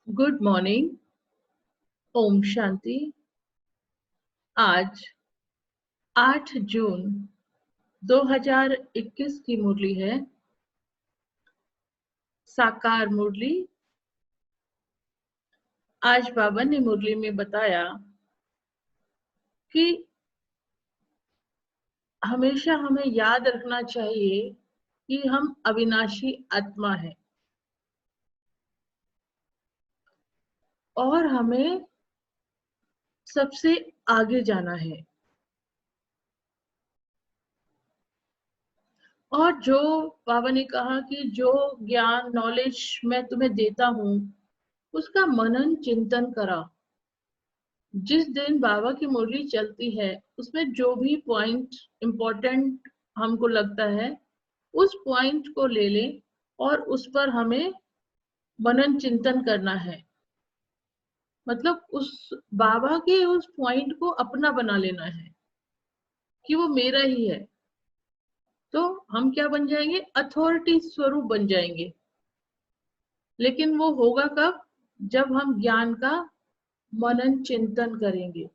Good morning. Om Shanti. आज 8 जून 2021 की मुरली है, साकार मुरली। आज बाबा ने मुरली में बताया कि हमेशा हमें याद रखना चाहिए कि हम अविनाशी आत्मा हैं और हमें सबसे आगे जाना है। और जो बाबा ने कहा कि जो ज्ञान नॉलेज मैं तुम्हें देता हूं उसका मनन चिंतन करा। जिस दिन बाबा की मुरली चलती है उसमें जो भी पॉइंट इम्पोर्टेंट हमको लगता है उस पॉइंट को ले लें और उस पर हमें मनन चिंतन करना है। मतलब उस बाबा के उस पॉइंट को अपना बना लेना है कि वो मेरा ही है। तो हम क्या बन जाएंगे? अथॉरिटी स्वरूप बन जाएंगे। लेकिन वो होगा कब? जब हम ज्ञान का मनन चिंतन करेंगे।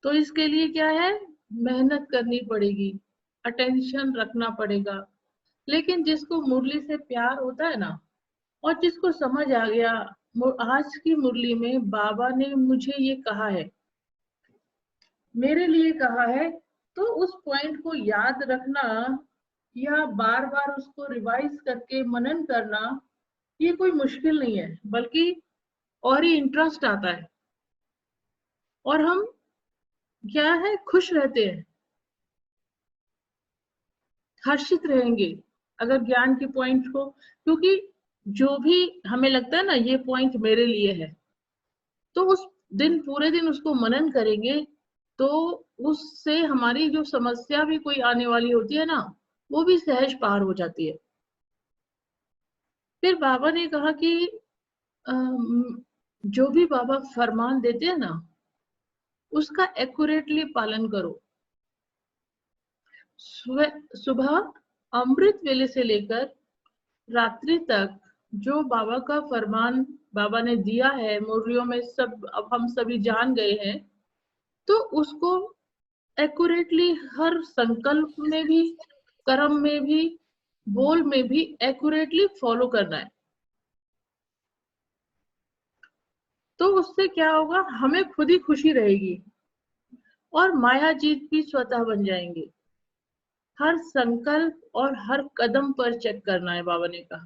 तो इसके लिए क्या है? मेहनत करनी पड़ेगी, अटेंशन रखना पड़ेगा। लेकिन जिसको मुरली से प्यार होता है ना, और जिसको समझ आ गया आज की मुरली में बाबा ने मुझे ये कहा है, मेरे लिए कहा है, तो उस पॉइंट को याद रखना या बार बार उसको रिवाइज करके मनन करना ये कोई मुश्किल नहीं है, बल्कि और ही इंटरेस्ट आता है और हम क्या है, खुश रहते हैं, हर्षित रहेंगे अगर ज्ञान के पॉइंट को। क्योंकि जो भी हमें लगता है ना ये पॉइंट मेरे लिए है, तो उस दिन पूरे दिन उसको मनन करेंगे तो उससे हमारी जो समस्या भी कोई आने वाली होती है ना, वो भी सहज पार हो जाती है। फिर बाबा ने कहा कि जो भी बाबा फरमान देते हैं ना उसका एक्यूरेटली पालन करो। सुबह अमृत वेले से लेकर रात्रि तक जो बाबा का फरमान बाबा ने दिया है मुरलियों में, सब अब हम सभी जान गए हैं, तो उसको एक्यूरेटली हर संकल्प में भी, कर्म में भी, बोल में भी एक्यूरेटली फॉलो करना है। तो उससे क्या होगा? हमें खुद ही खुशी रहेगी और माया जीत भी स्वतः बन जाएंगे। हर संकल्प और हर कदम पर चेक करना है, बाबा ने कहा।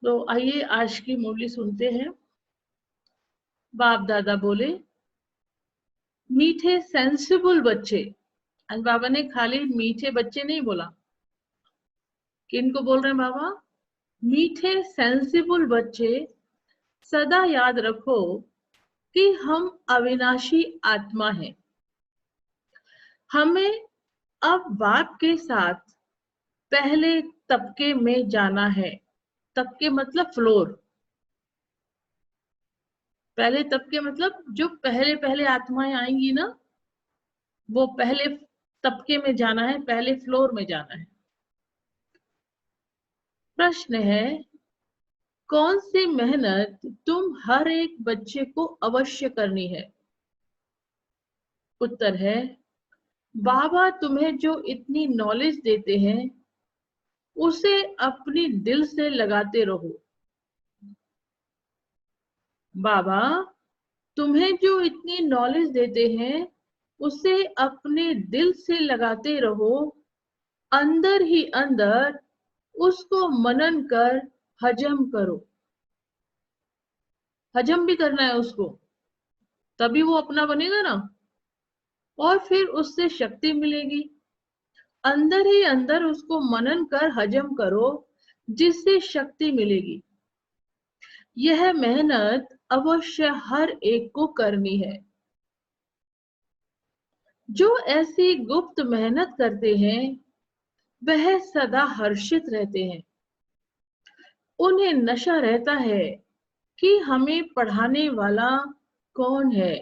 तो आइए आज की मुरली सुनते हैं। बाप दादा बोले, मीठे सेंसिबल बच्चे। आज बाबा ने खाली मीठे बच्चे नहीं बोला। किनको बोल रहे हैं बाबा? मीठे सेंसिबल बच्चे, सदा याद रखो कि हम अविनाशी आत्मा हैं। हमें अब बाप के साथ पहले तबके में जाना है। तबके मतलब फ्लोर। पहले तबके मतलब जो पहले पहले आत्माएं आएंगी ना, वो पहले तबके में जाना है, पहले फ्लोर में जाना है। प्रश्न है, कौन सी मेहनत तुम हर एक बच्चे को अवश्य करनी है? उत्तर है, बाबा तुम्हें जो इतनी नॉलेज देते हैं उसे अपनी दिल से लगाते रहो। बाबा तुम्हें जो इतनी नॉलेज देते हैं उसे अपने दिल से लगाते रहो। अंदर ही अंदर उसको मनन कर हजम करो। हजम भी करना है उसको, तभी वो अपना बनेगा ना, और फिर उससे शक्ति मिलेगी। अंदर ही अंदर उसको मनन कर हजम करो, जिससे शक्ति मिलेगी। यह मेहनत अवश्य हर एक को करनी है। जो ऐसी गुप्त मेहनत करते हैं वह सदा हर्षित रहते हैं। उन्हें नशा रहता है कि हमें पढ़ाने वाला कौन है,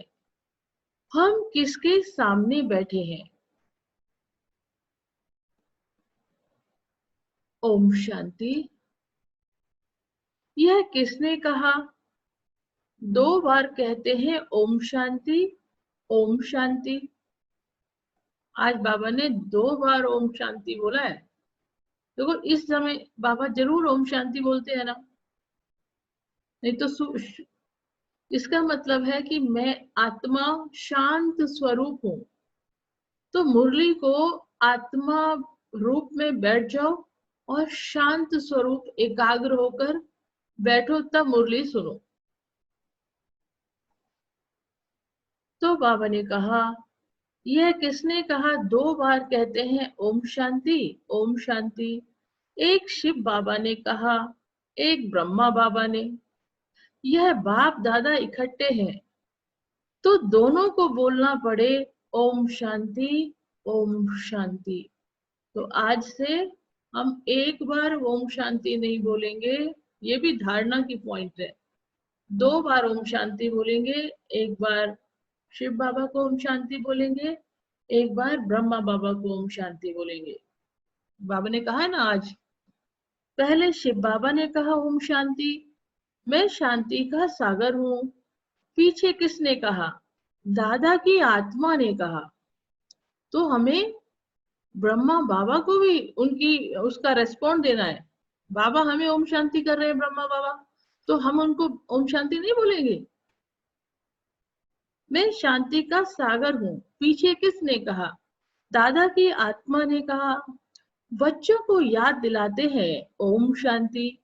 हम किसके सामने बैठे हैं। ओम शांति। यह किसने कहा? 2 बार कहते हैं ओम शांति, ओम शांति। आज बाबा ने 2 बार ओम शांति बोला है। देखो इस समय बाबा जरूर ओम शांति बोलते हैं ना, नहीं तो इसका मतलब है कि मैं आत्मा शांत स्वरूप हूं। तो मुरली को आत्मा रूप में बैठ जाओ और शांत स्वरूप एकाग्र होकर बैठो, तब मुरली सुनो। तो बाबा ने कहा, यह किसने कहा? 2 बार कहते हैं ओम शांति, ओम शांति। एक शिव बाबा ने कहा, एक ब्रह्मा बाबा ने। यह बाप दादा इकट्ठे हैं तो दोनों को बोलना पड़े ओम शांति, ओम शांति। तो आज से हम एक बार ओम शांति नहीं बोलेंगे, ये भी धारणा की पॉइंट है। 2 बार ओम शांति बोलेंगे, एक बार शिव बाबा को ओम शांति बोलेंगे, एक बार ब्रह्मा बाबा को ओम शांति बोलेंगे। बाबा ने कहा ना आज, पहले शिव बाबा ने कहा ओम शांति, मैं शांति का सागर हूं। पीछे किसने कहा? दादा की आत्मा ने कहा। तो हमें ब्रह्मा बाबा को भी उसका रेस्पॉन्ड देना है। बाबा हमें ओम शांति कर रहे हैं, ब्रह्मा बाबा, तो हम उनको ओम शांति नहीं बोलेंगे? मैं शांति का सागर हूं। पीछे किसने कहा? दादा की आत्मा ने कहा। बच्चों को याद दिलाते हैं ओम शांति,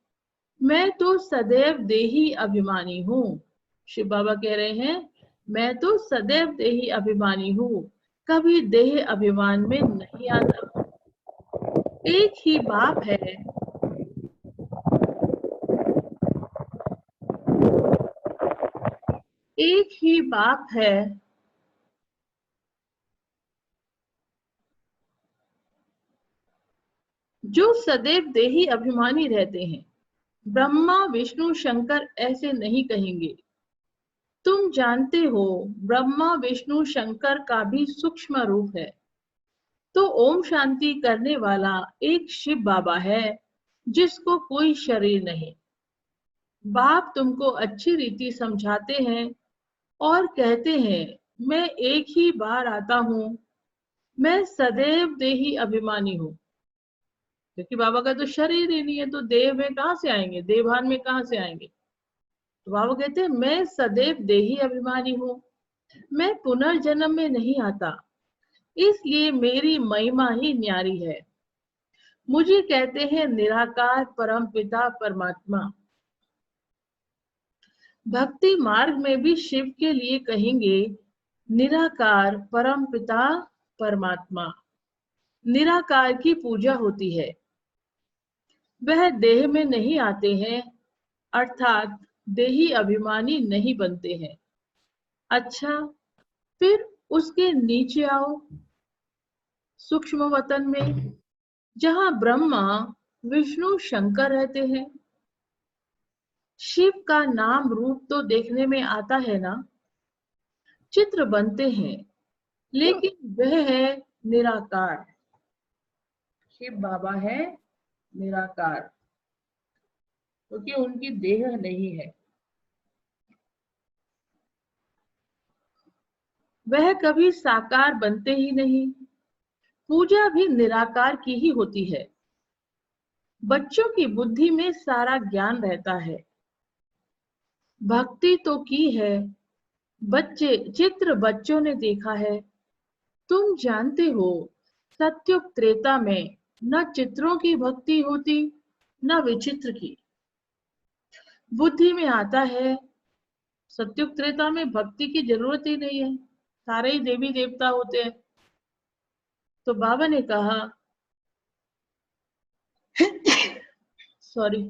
मैं तो सदैव देही अभिमानी हूँ। शिव बाबा कह रहे हैं, मैं तो सदैव देही अभिमानी हूँ, कभी देह अभिमान में नहीं आता। एक ही बाप है, एक ही बाप है, जो सदैव देही अभिमानी रहते हैं। ब्रह्मा विष्णु शंकर ऐसे नहीं कहेंगे। तुम जानते हो ब्रह्मा विष्णु शंकर का भी सूक्ष्म रूप है। तो ओम शांति करने वाला एक शिव बाबा है जिसको कोई शरीर नहीं। बाप तुमको अच्छी रीति समझाते हैं और कहते हैं, मैं एक ही बार आता हूँ, मैं सदैव देही अभिमानी हूँ। क्योंकि बाबा का तो शरीर ही नहीं है, तो देह में कहां से आएंगे, देहभान में कहां से आएंगे? तो बाबा कहते हैं, मैं सदैव देही अभिमानी हूँ, मैं पुनर्जन्म में नहीं आता, इसलिए मेरी महिमा ही न्यारी है। मुझे कहते हैं निराकार परम पिता परमात्मा। भक्ति मार्ग में भी शिव के लिए कहेंगे निराकार परम पिता परमात्मा। निराकार की पूजा होती है, वह देह में नहीं आते हैं, अर्थात देही अभिमानी नहीं बनते हैं। अच्छा, फिर उसके नीचे आओ, सूक्ष्म वतन में, जहां ब्रह्मा विष्णु शंकर रहते हैं। शिव का नाम रूप तो देखने में आता है ना, चित्र बनते हैं, लेकिन वह है निराकार। शिव बाबा है निराकार, क्योंकि उनकी देह नहीं है। वह कभी साकार बनते ही नहीं। पूजा भी निराकार की ही होती है। बच्चों की बुद्धि में सारा ज्ञान रहता है। भक्ति तो की है, चित्र बच्चों ने देखा है। तुम जानते हो सत्युग त्रेता में न चित्रों की भक्ति होती न विचित्र की। बुद्धि में आता है सत्युग त्रेता में भक्ति की जरूरत ही नहीं है, सारे ही देवी देवता होते हैं। तो बाबा ने कहा सॉरी,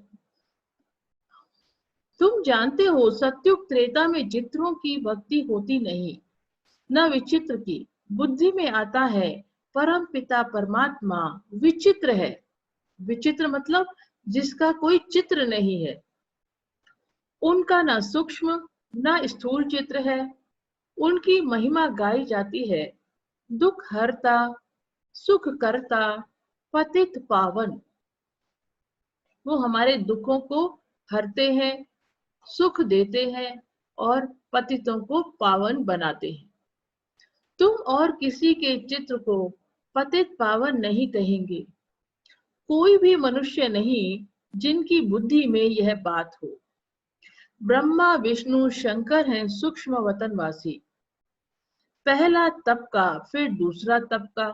तुम जानते हो सत्युग त्रेता में चित्रों की भक्ति होती नहीं, न विचित्र की। बुद्धि में आता है परम पिता परमात्मा विचित्र है। विचित्र मतलब जिसका कोई चित्र नहीं है। उनका न सूक्ष्म न स्थूल चित्र है। उनकी महिमा गाई जाती है, दुख हरता, सुख करता, पतित पावन। वो हमारे दुखों को हरते हैं, सुख देते हैं और पतितों को पावन बनाते हैं। तुम और किसी के चित्र को पतित पावन नहीं कहेंगे। कोई भी मनुष्य नहीं जिनकी बुद्धि में यह बात हो। ब्रह्मा विष्णु शंकर हैं सूक्ष्म वतनवासी। पहला तबका फिर दूसरा तबका।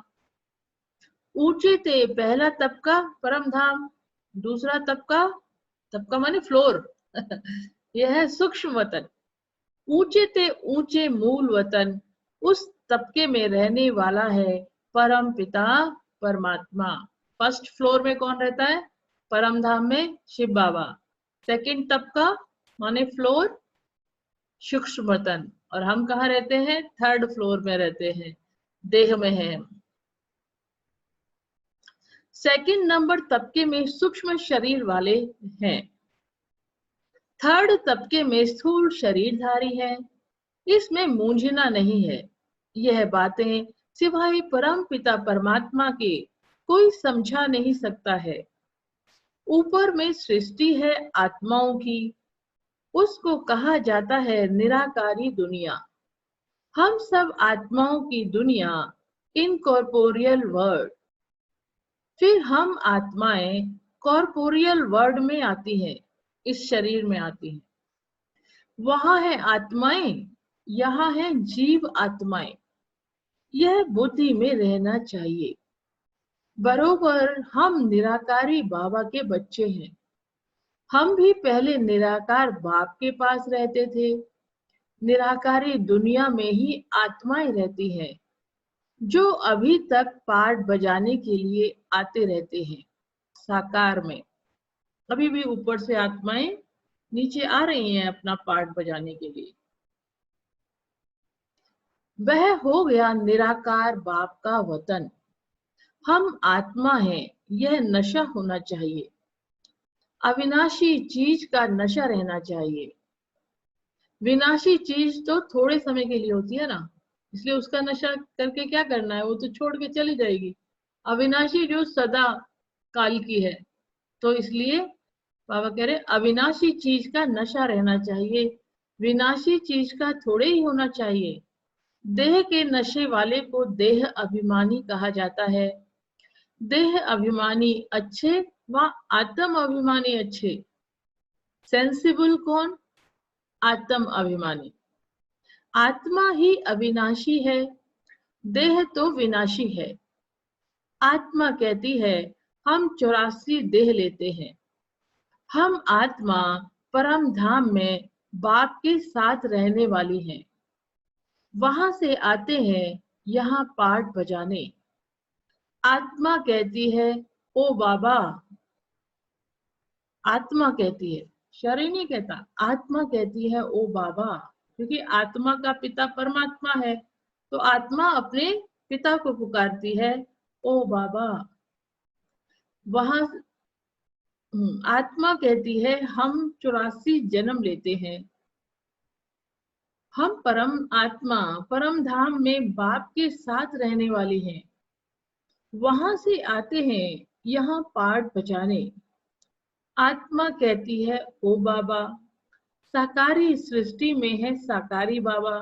ऊंचे थे पहला तबका परम धाम, दूसरा तबका, तबका माने फ्लोर यह है सूक्ष्म वतन। ऊंचे थे ऊंचे मूल वतन, उस तबके में रहने वाला है परम पिता परमात्मा। फर्स्ट फ्लोर में कौन रहता है? परम धाम में शिव बाबा। सेकंड तबका माने फ्लोर सूक्ष्म वतन, और हम कहाँ रहते हैं? थर्ड फ्लोर में रहते हैं, देह में है। सेकंड नंबर तबके में सूक्ष्म शरीर वाले हैं। थर्ड तबके में स्थूल शरीरधारी है। इसमें मूंझना नहीं है। यह बातें सिवाय परम पिता परमात्मा के कोई समझा नहीं सकता है। ऊपर में सृष्टि है आत्माओं की, उसको कहा जाता है निराकारी दुनिया। हम सब आत्माओं की दुनिया, इनकॉर्पोरियल वर्ल्ड। फिर हम आत्माएं कॉर्पोरियल वर्ल्ड में आती हैं, इस शरीर में आती हैं। वहां है आत्माएं, यहाँ है जीव आत्माएं। यह बुद्धि में रहना चाहिए। बरोबर हम निराकारी बाबा के बच्चे हैं। हम भी पहले निराकार बाप के पास रहते थे। निराकारी दुनिया में ही आत्माएं रहती हैं, जो अभी तक पार्ट बजाने के लिए आते रहते हैं साकार में। अभी भी ऊपर से आत्माएं नीचे आ रही हैं अपना पार्ट बजाने के लिए। वह हो गया निराकार बाप का वतन। हम आत्मा हैं, यह नशा होना चाहिए। अविनाशी चीज का नशा रहना चाहिए। विनाशी चीज तो थोड़े समय के लिए होती है ना, इसलिए उसका नशा करके क्या करना है? वो तो छोड़ के चली जाएगी। अविनाशी जो सदा काल की है, तो इसलिए बाबा कह रहे अविनाशी चीज का नशा रहना चाहिए, विनाशी चीज का थोड़े ही होना चाहिए। देह के नशे वाले को देह अभिमानी कहा जाता है। देह अभिमानी अच्छे व आत्म अभिमानी अच्छे। सेंसिबल कौन? आत्म अभिमानी। आत्मा ही अविनाशी है, देह तो विनाशी है। आत्मा कहती है हम 84 देह लेते हैं। हम आत्मा परम धाम में बाप के साथ रहने वाली हैं। वहां से आते हैं यहाँ पाठ बजाने। आत्मा कहती है ओ बाबा। आत्मा कहती है, शरीर नहीं कहता। आत्मा कहती है ओ बाबा, क्योंकि आत्मा का पिता परमात्मा है, तो आत्मा अपने पिता को पुकारती है ओ बाबा। वहां आत्मा कहती है हम 84 जन्म लेते हैं। हम परम आत्मा परम धाम में बाप के साथ रहने वाले हैं। वहां से आते हैं यहाँ पाठ बजाने। आत्मा कहती है ओ बाबा। साकारी सृष्टि में है साकारी बाबा,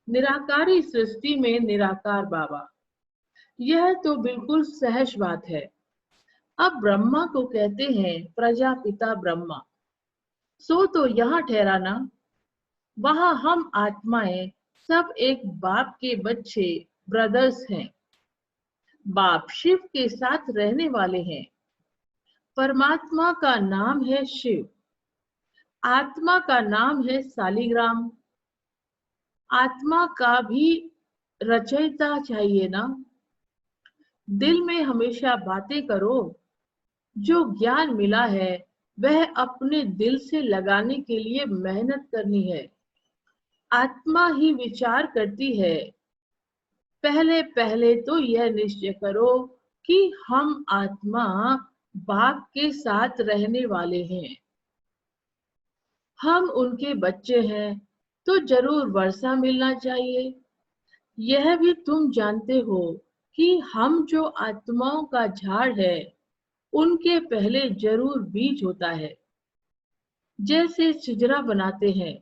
निराकारी सृष्टि में निराकार बाबा। यह तो बिल्कुल सहज बात है। अब ब्रह्मा को कहते हैं प्रजापिता ब्रह्मा। सो तो यहाँ ठहराना। वहां हम आत्माएं सब एक बाप के बच्चे, ब्रदर्स हैं। बाप शिव के साथ रहने वाले हैं। परमात्मा का नाम है शिव, आत्मा का नाम है सालिग्राम। आत्मा का भी रचयिता चाहिए ना। दिल में हमेशा बातें करो। जो ज्ञान मिला है वह अपने दिल से लगाने के लिए मेहनत करनी है। आत्मा ही विचार करती है। पहले पहले तो यह निश्चय करो कि हम आत्मा बाप के साथ रहने वाले हैं। हम उनके बच्चे हैं, तो जरूर वर्षा मिलना चाहिए। यह भी तुम जानते हो कि हम जो आत्माओं का झाड़ है, उनके पहले जरूर बीज होता है। जैसे छिजरा बनाते हैं।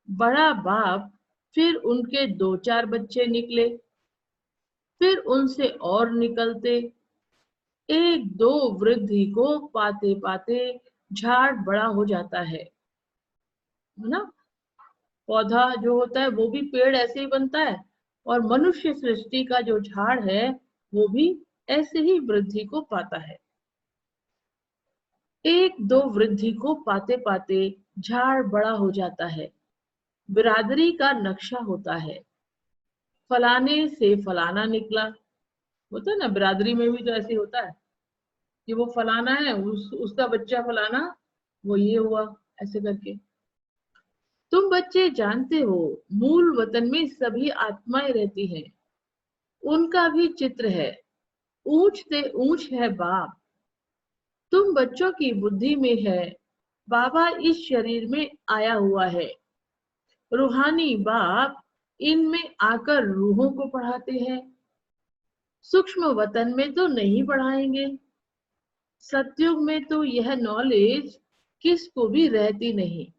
बड़ा बाप, फिर उनके 2-4 बच्चे निकले, फिर उनसे और निकलते। एक दो वृद्धि को पाते पाते झाड़ बड़ा हो जाता है ना। पौधा जो होता है वो भी पेड़ ऐसे ही बनता है, और मनुष्य सृष्टि का जो झाड़ है वो भी ऐसे ही वृद्धि को पाता है। एक दो वृद्धि को पाते पाते झाड़ बड़ा हो जाता है, बिरादरी का नक्शा होता है। फलाने से फलाना निकला, होता है ना, बिरादरी में भी तो ऐसे होता है कि वो फलाना है, उसका बच्चा फलाना, वो ये हुआ, ऐसे करके। तुम बच्चे जानते हो, मूल वतन में सभी आत्माएं रहती हैं। उनका भी चित्र है, ऊंच से ऊंच है बाप। तुम बच्चों की बुद्धि में है, बाबा इस शरीर में आया हुआ है। रूहानी बाप इनमें आकर रूहों को पढ़ाते हैं। सूक्ष्म वतन में तो नहीं पढ़ाएंगे। सतयुग में तो यह नॉलेज किसको भी रहती नहीं।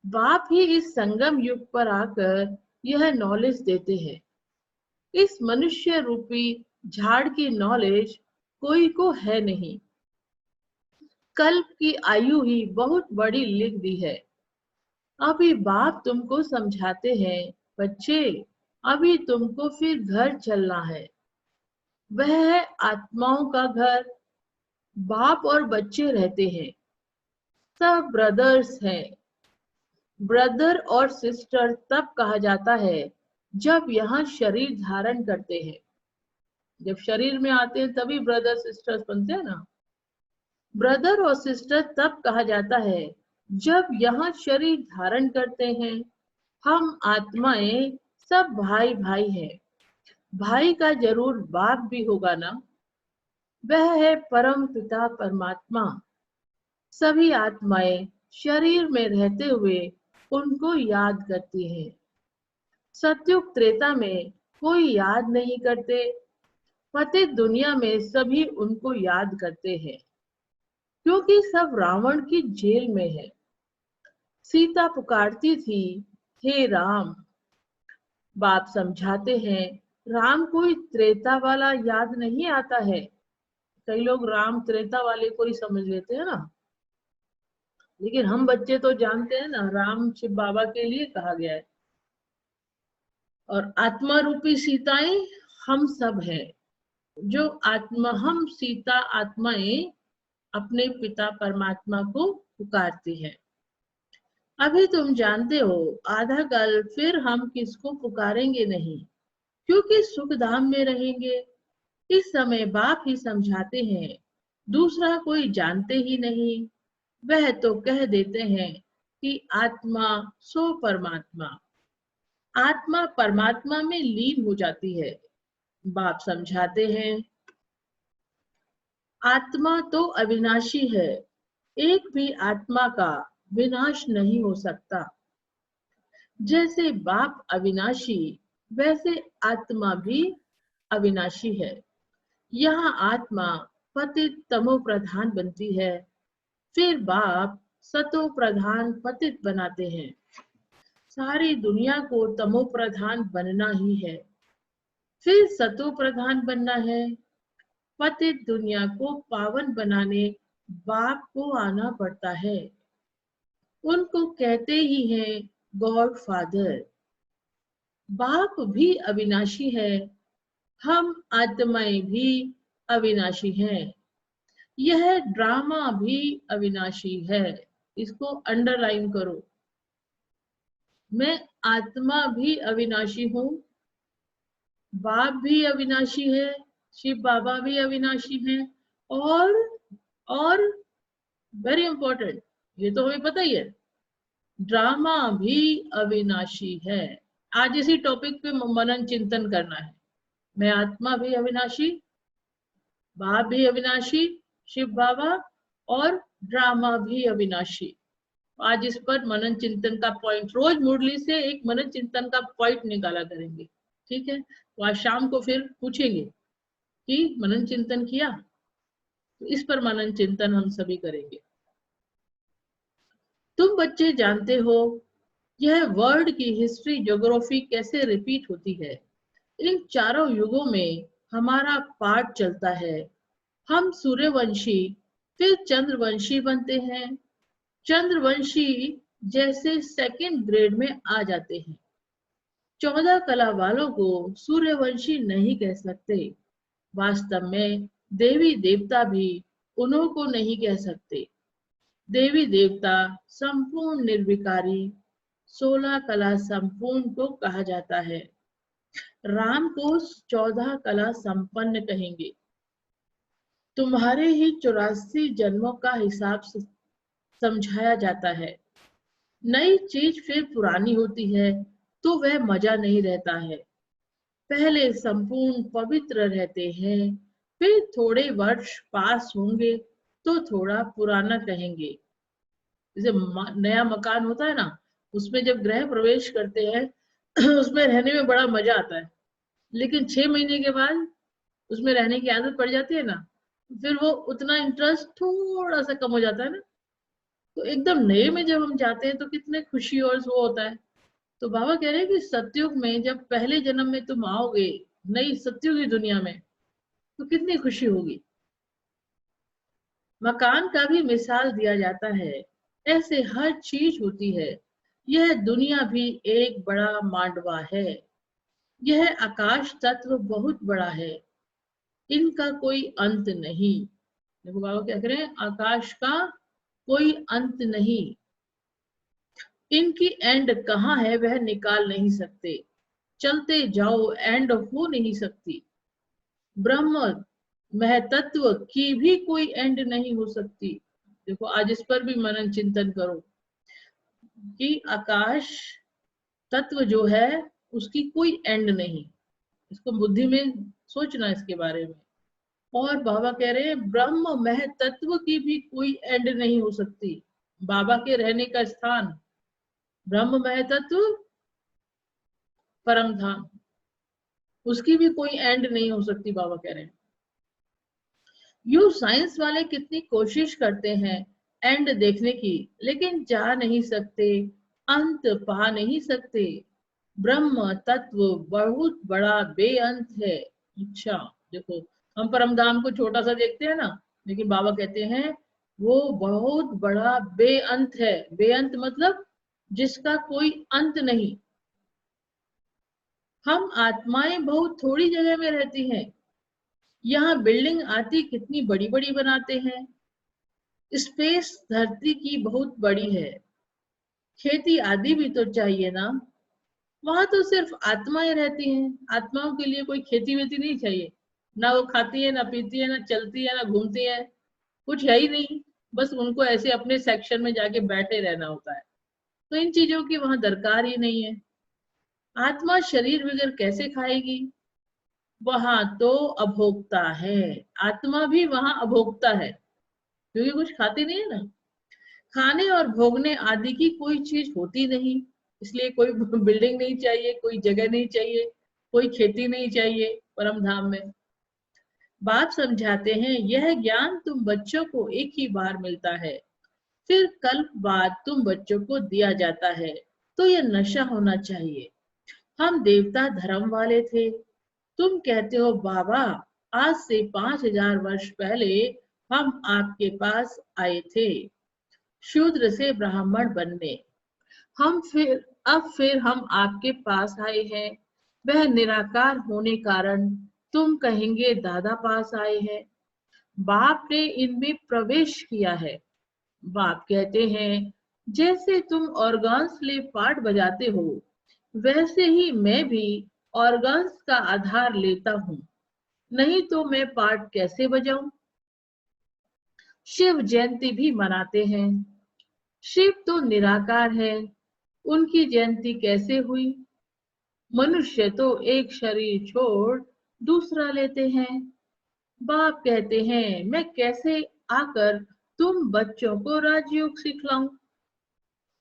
बाप ही इस संगम युग पर आकर यह नॉलेज देते हैं। इस मनुष्य रूपी झाड़ की नॉलेज कोई को है नहीं। कल्प की आयु ही बहुत बड़ी लिख दी है। अभी बाप तुमको समझाते हैं, बच्चे, अभी तुमको फिर घर चलना है। वह है आत्माओं का घर। बाप और बच्चे रहते हैं, सब ब्रदर्स हैं। ब्रदर और सिस्टर तब कहा जाता है जब यहाँ शरीर धारण करते हैं। जब शरीर में आते हैं तभी ब्रदर सिस्टर्स बनते हैं ना। ब्रदर और सिस्टर तब कहा जाता है जब यहाँ शरीर धारण करते हैं। हम आत्माएं सब भाई भाई हैं। भाई का जरूर बाप भी होगा ना। वह है परम पिता परमात्मा। सभी आत्माएं शरीर में रहते हुए उनको याद करती हैं। सतयुग त्रेता में कोई याद नहीं करते। पतित दुनिया में सभी उनको याद करते हैं, क्योंकि सब रावण की जेल में है। सीता पुकारती थी, हे राम। बाप समझाते हैं, राम कोई त्रेता वाला याद नहीं आता है। कई लोग राम त्रेता वाले को ही समझ लेते हैं ना, लेकिन हम बच्चे तो जानते हैं ना, राम शिव बाबा के लिए कहा गया है। और आत्मा रूपी सीताएं हम सब हैं। जो आत्मा, हम सीता आत्माएं अपने पिता परमात्मा को पुकारती हैं। अभी तुम जानते हो, आधा कल फिर हम किसको पुकारेंगे नहीं, क्योंकि सुख धाम में रहेंगे। इस समय बाप ही समझाते हैं, दूसरा कोई जानते ही नहीं। वह तो कह देते हैं कि आत्मा सो परमात्मा। आत्मा परमात्मा में लीन हो जाती है। बाप समझाते हैं, आत्मा तो अविनाशी है। एक भी आत्मा का विनाश नहीं हो सकता। जैसे बाप अविनाशी, वैसे आत्मा भी अविनाशी है। यहाँ आत्मा पतित तमो प्रधान बनती है, फिर बाप सतो प्रधान पतित बनाते हैं। सारी दुनिया को तमो प्रधान बनना ही है, फिर सतो प्रधान बनना है। पतित दुनिया को पावन बनाने बाप को आना पड़ता है। उनको कहते ही हैं गॉड फादर। बाप भी अविनाशी है, हम आत्माएं भी अविनाशी हैं। यह ड्रामा भी अविनाशी है। इसको अंडरलाइन करो। मैं आत्मा भी अविनाशी हूँ, बाप भी अविनाशी है, शिव बाबा भी अविनाशी है, और वेरी इंपॉर्टेंट, ये तो हमें पता ही है, ड्रामा भी अविनाशी है। आज इसी टॉपिक पे मनन चिंतन करना है। मैं आत्मा भी अविनाशी, बाप भी अविनाशी, शिव बाबा, और ड्रामा भी अविनाशी। आज इस पर मनन चिंतन का पॉइंट, रोज मुरली से एक मनन चिंतन का पॉइंट निकाला करेंगे, ठीक है। तो आज शाम को फिर पूछेंगे कि मनन चिंतन किया, तो इस पर मनन चिंतन हम सभी करेंगे। तुम बच्चे जानते हो यह वर्ल्ड की हिस्ट्री ज्योग्राफी कैसे रिपीट होती है। इन चारों युगों में हमारा पाठ चलता है। हम सूर्यवंशी फिर चंद्रवंशी बनते हैं। चंद्रवंशी जैसे सेकंड ग्रेड में आ जाते हैं। 14 कला वालों को सूर्यवंशी नहीं कह सकते। वास्तव में देवी देवता भी उन्हों को नहीं कह सकते। देवी देवता संपूर्ण निर्विकारी 16 कला संपूर्ण को कहा जाता है। राम को 14 कला संपन्न कहेंगे। तुम्हारे ही 84 जन्मों का हिसाब समझाया जाता है। नई चीज फिर पुरानी होती है तो वह मजा नहीं रहता है। पहले संपूर्ण पवित्र रहते हैं, फिर थोड़े वर्ष पास होंगे तो थोड़ा पुराना कहेंगे। जैसे नया मकान होता है ना, उसमें जब गृह प्रवेश करते हैं उसमें रहने में बड़ा मजा आता है, लेकिन 6 महीने के बाद उसमें रहने की आदत पड़ जाती है ना, फिर वो उतना इंटरेस्ट थोड़ा सा कम हो जाता है ना। तो एकदम नए में जब हम जाते हैं तो कितने खुशी और वो होता है। तो बाबा कह रहे हैं कि सतयुग में जब पहले जन्म में तुम आओगे नई सतयुग की दुनिया में, तो कितनी खुशी होगी। मकान का भी मिसाल दिया जाता है। ऐसे हर चीज होती है। यह दुनिया भी एक बड़ा मांडवा है। यह आकाश तत्व बहुत बड़ा है। इनका कोई अंत नहीं। देखो बाबा क्या कह रहे हैं, आकाश का कोई अंत नहीं। इनकी एंड कहाँ है वह निकाल नहीं सकते। चलते जाओ, एंड हो नहीं सकती। ब्रह्म महतत्व की भी कोई एंड नहीं हो सकती। देखो आज इस पर भी मनन चिंतन करो कि आकाश तत्व जो है उसकी कोई एंड नहीं। इसको बुद्धि में सोचना इसके बारे में। और बाबा कह रहे हैं ब्रह्म महतत्व की भी कोई एंड नहीं हो सकती। बाबा के रहने का स्थान ब्रह्म महतत्व परम धाम, उसकी भी कोई एंड नहीं हो सकती। बाबा कह रहे हैं यू साइंस वाले कितनी कोशिश करते हैं एंड देखने की, लेकिन जा नहीं सकते, अंत पा नहीं सकते। ब्रह्म तत्व बहुत बड़ा बेअंत है। अच्छा देखो, हम परमधाम को छोटा सा देखते हैं ना, लेकिन बाबा कहते हैं वो बहुत बड़ा बेअंत है। बेअंत मतलब जिसका कोई अंत नहीं। हम आत्माएं बहुत थोड़ी जगह में रहती हैं। यहाँ बिल्डिंग आती कितनी बड़ी बड़ी बनाते हैं। स्पेस धरती की बहुत बड़ी है। खेती आदि भी तो चाहिए ना। वहां तो सिर्फ आत्माएं रहती हैं। आत्माओं के लिए कोई खेती वेती नहीं चाहिए। ना वो खाती है, ना पीती है, ना चलती है, ना घूमती है, कुछ है ही नहीं। बस उनको ऐसे अपने सेक्शन में जाके बैठे रहना होता है। तो इन चीजों की वहां दरकार ही नहीं है। आत्मा शरीर बगैर कैसे खाएगी। वहां तो अभोक्ता है। आत्मा भी वहां अभोक्ता है, क्योंकि कुछ खाती नहीं है ना। खाने और भोगने आदि की कोई चीज होती नहीं, इसलिए कोई बिल्डिंग नहीं चाहिए, कोई जगह नहीं चाहिए, कोई खेती नहीं चाहिए परम धाम में। बाप समझाते हैं यह ज्ञान तुम बच्चों को एक ही बार मिलता है, फिर कल्प बाद तुम बच्चों को दिया जाता है। तो यह नशा होना चाहिए। हम देवता धर्म वाले थे। तुम कहते हो बाबा आज से 5000 वर्ष पहले हम आपके पास आए थे शूद्र से ब्राह्मण बनने। अब फिर हम आपके पास आए हैं। वह निराकार होने कारण तुम कहेंगे दादा पास आए हैं। बाप ने इनमें प्रवेश किया है। बाप कहते हैं जैसे तुम ऑर्गन्स ले पार्ट बजाते हो, वैसे ही मैं भी ऑर्गन्स का आधार लेता हूँ, नहीं तो मैं पार्ट कैसे बजाऊं। शिव जयंती भी मनाते हैं। शिव तो निराकार है, उनकी जयंती कैसे हुई। मनुष्य तो एक शरीर छोड़ दूसरा लेते हैं। बाप कहते हैं मैं कैसे आकर तुम बच्चों को राजयोग सिखलाऊं।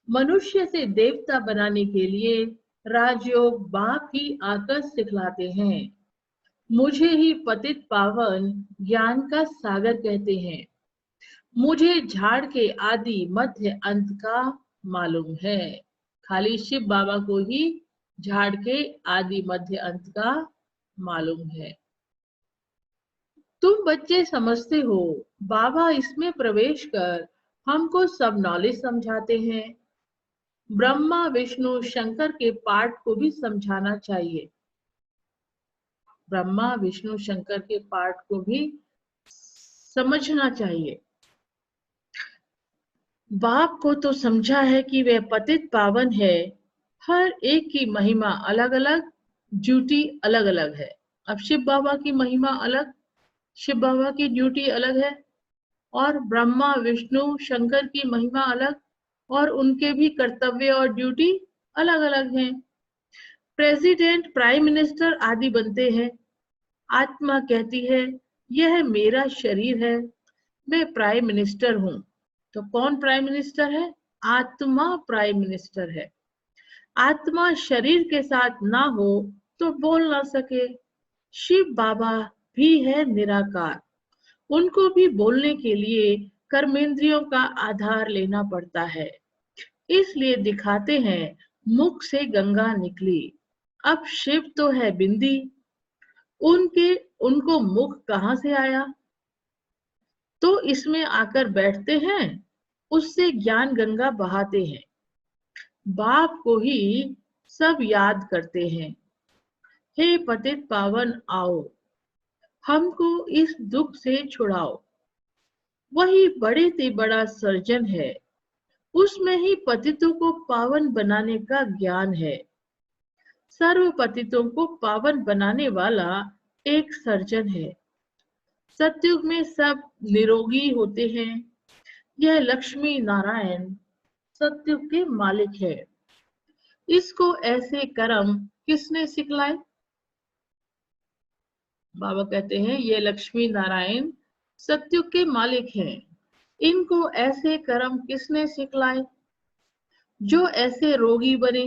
मनुष्य से देवता बनाने के लिए राजयोग बाप ही आकर सिखलाते हैं। मुझे ही पतित पावन ज्ञान का सागर कहते हैं। मुझे झाड़ के आदि मध्य अंत का मालूम है। खाली शिव बाबा को ही झाड़ के आदि मध्य अंत का मालूम है। तुम बच्चे समझते हो, बाबा इसमें प्रवेश कर हमको सब नॉलेज समझाते हैं। ब्रह्मा विष्णु शंकर के पाठ को भी समझाना चाहिए। ब्रह्मा विष्णु शंकर के पाठ को भी समझना चाहिए। बाप को तो समझा है कि वे पतित पावन है, हर एक की महिमा अलग अलग, ड्यूटी अलग अलग है। अब शिव बाबा की महिमा अलग, शिव बाबा की ड्यूटी अलग है, और ब्रह्मा विष्णु शंकर की महिमा अलग, और उनके भी कर्तव्य और ड्यूटी अलग अलग हैं। प्रेसिडेंट, प्राइम मिनिस्टर आदि बनते हैं। आत्मा कहती है, यह मेरा शरीर है, मैं प्राइम मिनिस्टर हूँ। तो कौन प्राइम मिनिस्टर है? आत्मा प्राइम मिनिस्टर है। आत्मा शरीर के साथ ना हो तो बोल ना सके। शिव बाबा भी है निराकार, उनको भी बोलने के लिए कर्मेंद्रियों का आधार लेना पड़ता है। इसलिए दिखाते हैं, मुख से गंगा निकली। अब शिव तो है बिंदी, उनको मुख कहाँ से आया? तो इसमें आकर बैठते हैं, उससे ज्ञान गंगा बहाते हैं। बाप को ही सब याद करते हैं, हे पतित पावन आओ, हमको इस दुख से छुड़ाओ। वही बड़े से बड़ा सर्जन है, उसमें ही पतितों को पावन बनाने का ज्ञान है। सर्व पतितों को पावन बनाने वाला एक सर्जन है। सतयुग में सब निरोगी होते हैं। यह लक्ष्मी नारायण सतयुग के मालिक है। इसको ऐसे कर्म किसने सिखलाए? बाबा कहते हैं, ये लक्ष्मी नारायण सतयुग के मालिक हैं। इनको ऐसे कर्म किसने सिखलाए जो ऐसे रोगी बने?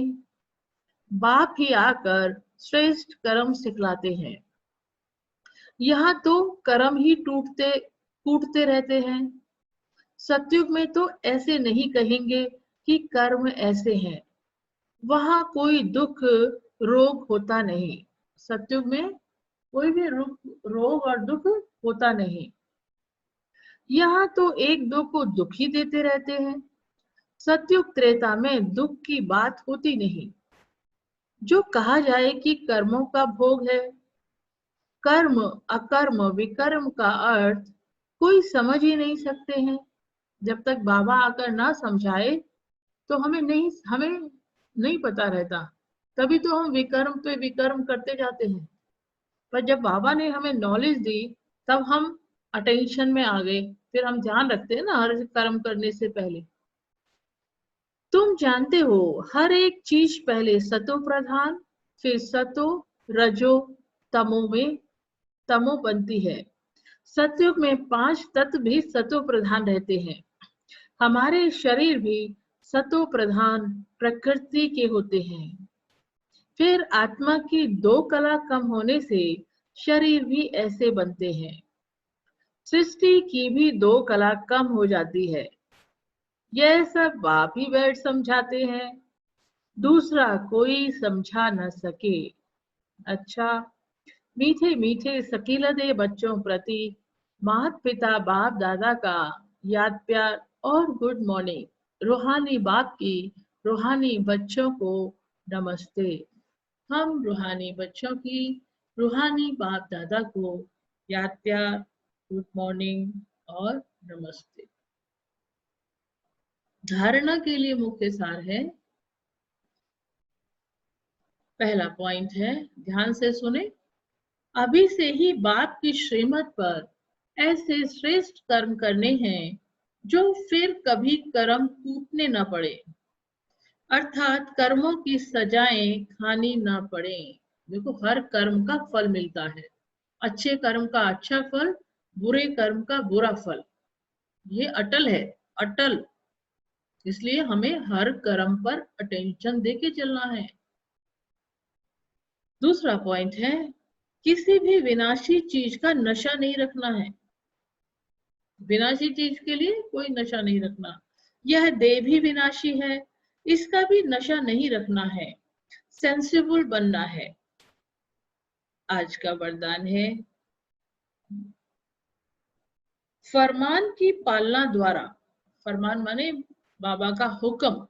बाप ही आकर श्रेष्ठ कर्म सिखलाते हैं। यहाँ तो कर्म ही टूटते रहते हैं। सतयुग में तो ऐसे नहीं कहेंगे कि कर्म ऐसे हैं। वहां कोई दुख रोग होता नहीं। सतयुग में कोई भी रोग और दुख होता नहीं। यहाँ तो एक दो को दुख ही देते रहते हैं। सतयुग त्रेता में दुख की बात होती नहीं। जो कहा जाए कि कर्मों का भोग है, कर्म अकर्म विकर्म का अर्थ कोई समझ ही नहीं सकते हैं। जब तक बाबा आकर ना समझाए तो हमें नहीं पता रहता। तभी तो हम विकर्म पे विकर्म करते जाते हैं। पर जब बाबा ने हमें नॉलेज दी, तब हम अटेंशन में आ गए। फिर हम ध्यान रखते हैं ना हर कर्म करने से पहले। तुम जानते हो, हर एक चीज पहले सतो प्रधान, फिर सतो रजो तमो में तमो बनती है। सतयुग में 5 तत्व भी सतो प्रधान रहते हैं। हमारे शरीर भी सतो प्रधान प्रकृति के होते हैं। फिर आत्मा की 2 कला कम होने से शरीर भी ऐसे बनते हैं। सृष्टि की भी 2 कला कम हो जाती है। यह सब बाप ही बैठ समझाते हैं, दूसरा कोई समझा न सके। अच्छा, मीठे मीठे सकीलदे बच्चों प्रति माता पिता बाप दादा का याद प्यार और गुड मॉर्निंग। रूहानी बाप की रूहानी बच्चों को नमस्ते। हम रूहानी बच्चों की रूहानी बाप दादा को याद प्यार, गुड मॉर्निंग और नमस्ते। धारणा के लिए मुख्य सार है। पहला पॉइंट है, ध्यान से सुने। अभी से ही बाप की श्रीमत पर ऐसे श्रेष्ठ कर्म करने हैं जो फिर कभी कर्म टूटने न पड़े, अर्थात कर्मों की सजाएं खानी न पड़े। देखो, हर कर्म का फल मिलता है। अच्छे कर्म का अच्छा फल, बुरे कर्म का बुरा फल, ये अटल है, अटल। इसलिए हमें हर कर्म पर अटेंशन देके चलना है। दूसरा पॉइंट है, किसी भी विनाशी चीज का नशा नहीं रखना है। विनाशी चीज के लिए कोई नशा नहीं रखना। यह देह भी विनाशी है, इसका भी नशा नहीं रखना है, सेंसिबल बनना है। आज का वरदान है, फरमान की पालना द्वारा, फरमान माने बाबा का हुक्म,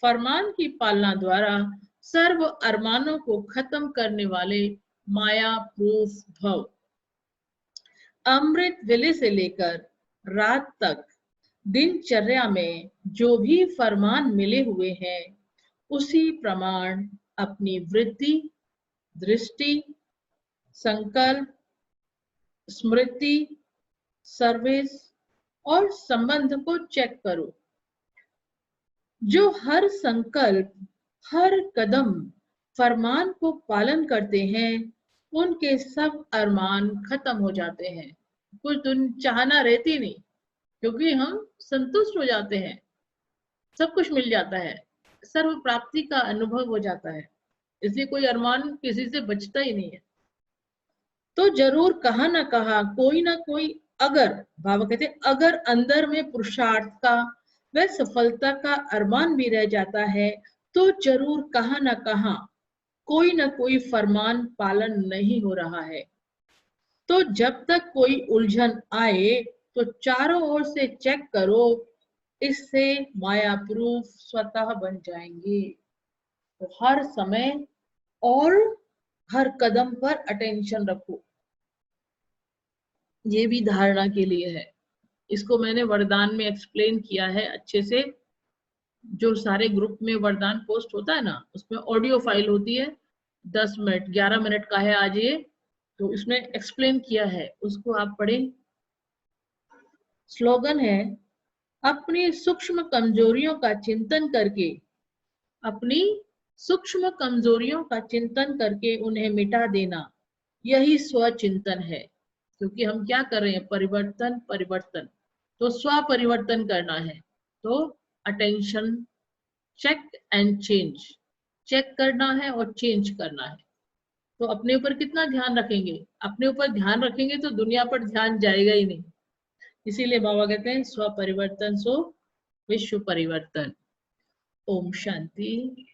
फरमान की पालना द्वारा सर्व अरमानों को खत्म करने वाले माया प्रूफ भव। अमृत वेले से लेकर रात तक दिनचर्या में जो भी फरमान मिले हुए हैं, उसी प्रमाण अपनी वृत्ति, दृष्टि, संकल्प, स्मृति, सर्विस और संबंध को चेक करो। जो हर संकल्प, हर कदम फरमान को पालन करते हैं, उनके सब अरमान खत्म हो जाते हैं। कुछ चाहना रहती नहीं, क्योंकि हम संतुष्ट हो जाते हैं, सब कुछ मिल जाता है, सर्व प्राप्ति का अनुभव हो जाता है, इसलिए कोई अरमान किसी से बचता ही नहीं है। तो जरूर कहा ना कहा कोई ना कोई, अगर बाबा कहते अगर अंदर में पुरुषार्थ का व सफलता का अरमान भी रह जाता है, तो जरूर कहा ना कहा कोई ना कोई फरमान पालन नहीं हो रहा है। तो जब तक कोई उलझन आए तो चारों ओर से चेक करो, इससे माया प्रूफ स्वतः बन जाएंगे। तो हर समय और हर कदम पर अटेंशन रखो, ये भी धारणा के लिए है। इसको मैंने वरदान में एक्सप्लेन किया है अच्छे से। जो सारे ग्रुप में वरदान पोस्ट होता है ना, उसमें ऑडियो फाइल होती है, 10 मिनट 11 मिनट का है आज ये, तो इसमें एक्सप्लेन किया है, उसको आप पढ़ें। स्लोगन है, अपनी सूक्ष्म कमजोरियों का चिंतन करके, अपनी सूक्ष्म कमजोरियों का चिंतन करके उन्हें मिटा देना, यही स्वचिंतन है। क्योंकि हम क्या कर रहे हैं, परिवर्तन परिवर्तन, तो स्व परिवर्तन करना है। तो attention, check and change, check करना है और चेंज करना है। तो अपने ऊपर कितना ध्यान रखेंगे, अपने ऊपर ध्यान रखेंगे तो दुनिया पर ध्यान जाएगा ही नहीं। इसीलिए बाबा कहते हैं स्व परिवर्तन सो विश्व परिवर्तन। ओम शांति।